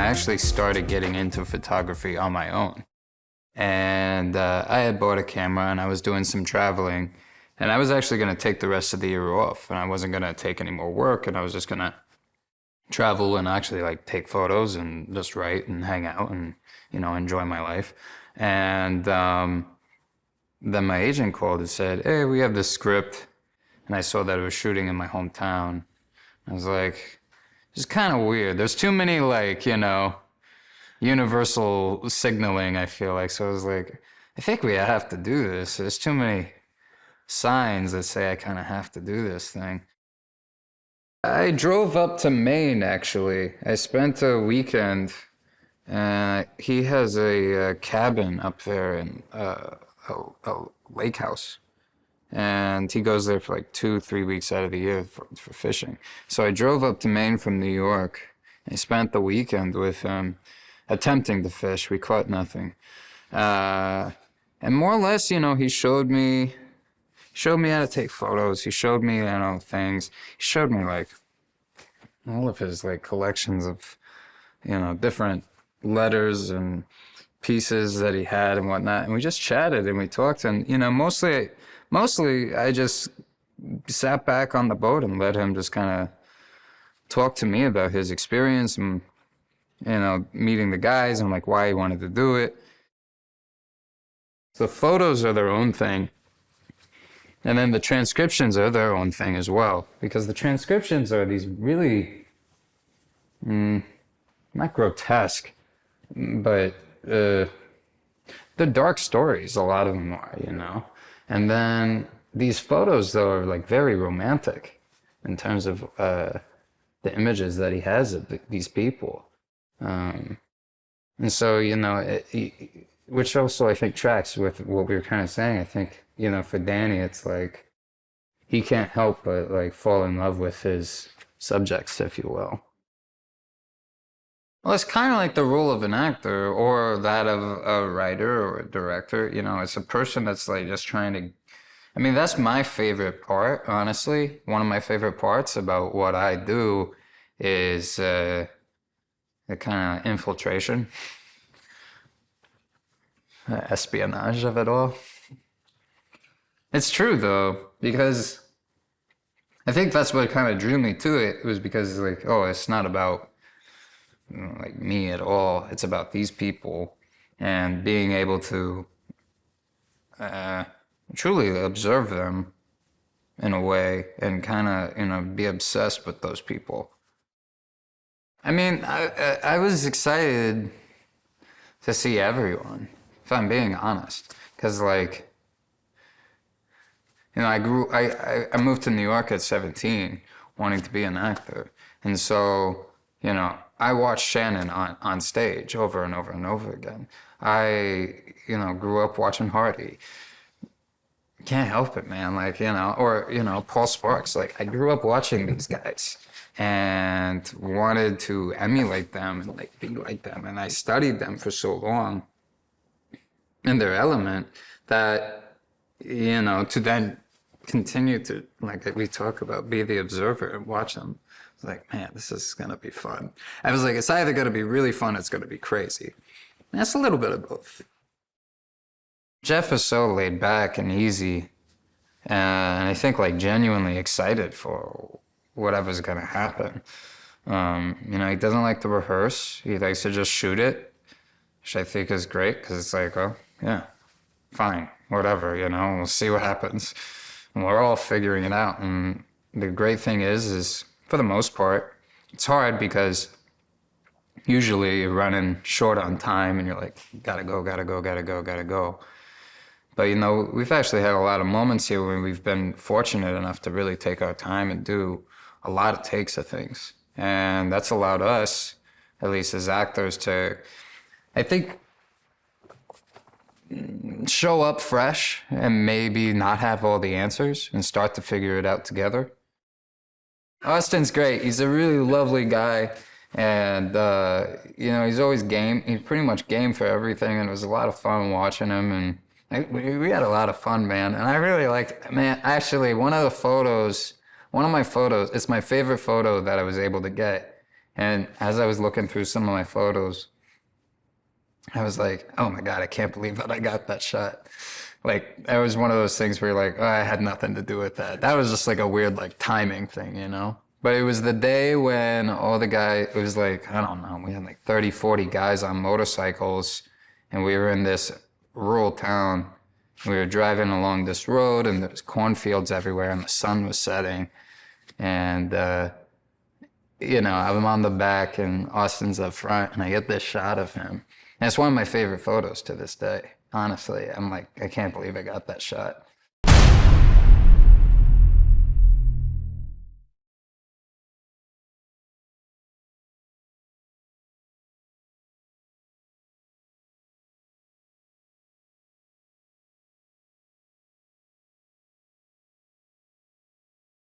I actually started getting into photography on my own. And I had bought a camera and I was doing some traveling. And I was actually going to take the rest of the year off. And I wasn't going to take any more work. And I was just going to travel and actually like take photos and just write and hang out and, you know, enjoy my life. And then my agent called and said, hey, we have this script. And I saw that it was shooting in my hometown. I was like, it's kind of weird. There's too many, like, you know, universal signaling, I feel like. So I was like, I think we have to do this. There's too many signs that say I kind of have to do this thing. I drove up to Maine, actually. I spent a weekend, and he has a cabin up there in a lake house. And he goes there for like 2-3 weeks out of the year for fishing. So I drove up to Maine from New York. I spent the weekend with him attempting to fish. We caught nothing. And more or less, you know, he showed me how to take photos. He showed me, you know, things. He showed me like all of his like collections of, you know, different letters and pieces that he had and whatnot. And we just chatted and we talked. And, you know, mostly I just sat back on the boat and let him just kind of talk to me about his experience and, you know, meeting the guys and like why he wanted to do it. The photos are their own thing. And then the transcriptions are their own thing as well, because the transcriptions are these really, not grotesque, but they're dark stories, a lot of them are, you know. And then these photos, though, are like very romantic in terms of the images that he has of these people. And so, you know, which also I think tracks with what we were kind of saying. I think, you know, for Danny, it's like he can't help but like fall in love with his subjects, if you will. Well, it's kind of like the role of an actor or that of a writer or a director. You know, it's a person that's like just trying to, I mean, that's my favorite part, honestly. One of my favorite parts about what I do is the kind of infiltration, espionage of it all. It's true, though, because I think that's what kind of drew me to it. It was because, like, oh, it's not about, you know, like me at all. It's about these people and being able to truly observe them in a way and kind of, you know, be obsessed with those people. I mean, I was excited to see everyone, if I'm being honest, because, like, you know, I moved to New York at 17, wanting to be an actor, and so, you know, I watched Shannon on stage over and over and over again. I, you know, grew up watching Hardy. Can't help it, man. Like, you know, or, you know, Paul Sparks. Like, I grew up watching these guys and wanted to emulate them and, like, be like them. And I studied them for so long in their element that, you know, to then continue to, like we talk about, be the observer and watch them. Like, man, this is gonna be fun. I was like, it's either gonna be really fun or it's gonna be crazy. And that's a little bit of both. Jeff is so laid back and easy, and I think like genuinely excited for whatever's gonna happen. You know, he doesn't like to rehearse. He likes to just shoot it, which I think is great because it's like, oh, yeah, fine, whatever, you know, we'll see what happens. And we're all figuring it out. And the great thing is for the most part, it's hard because usually you're running short on time and you're like, gotta go. But, you know, we've actually had a lot of moments here where we've been fortunate enough to really take our time and do a lot of takes of things. And that's allowed us, at least as actors, to, I think, show up fresh and maybe not have all the answers and start to figure it out together. Austin's great. He's a really lovely guy, and you know, he's always game. He's pretty much game for everything, and it was a lot of fun watching him, and we had a lot of fun, man. And I really liked, man, actually, one of my photos, it's my favorite photo that I was able to get, And as I was looking through some of my photos, I was like, oh my God, I can't believe that I got that shot. Like, that was one of those things where you're like, oh, I had nothing to do with that. That was just like a weird, like, timing thing, you know? But it was the day when all the guys, it was like, I don't know, we had like 30, 40 guys on motorcycles, and we were in this rural town. We were driving along this road, and there was cornfields everywhere, and the sun was setting. And, you know, I'm on the back, and Austin's up front, and I get this shot of him. And it's one of my favorite photos to this day. Honestly, I'm like, I can't believe I got that shot.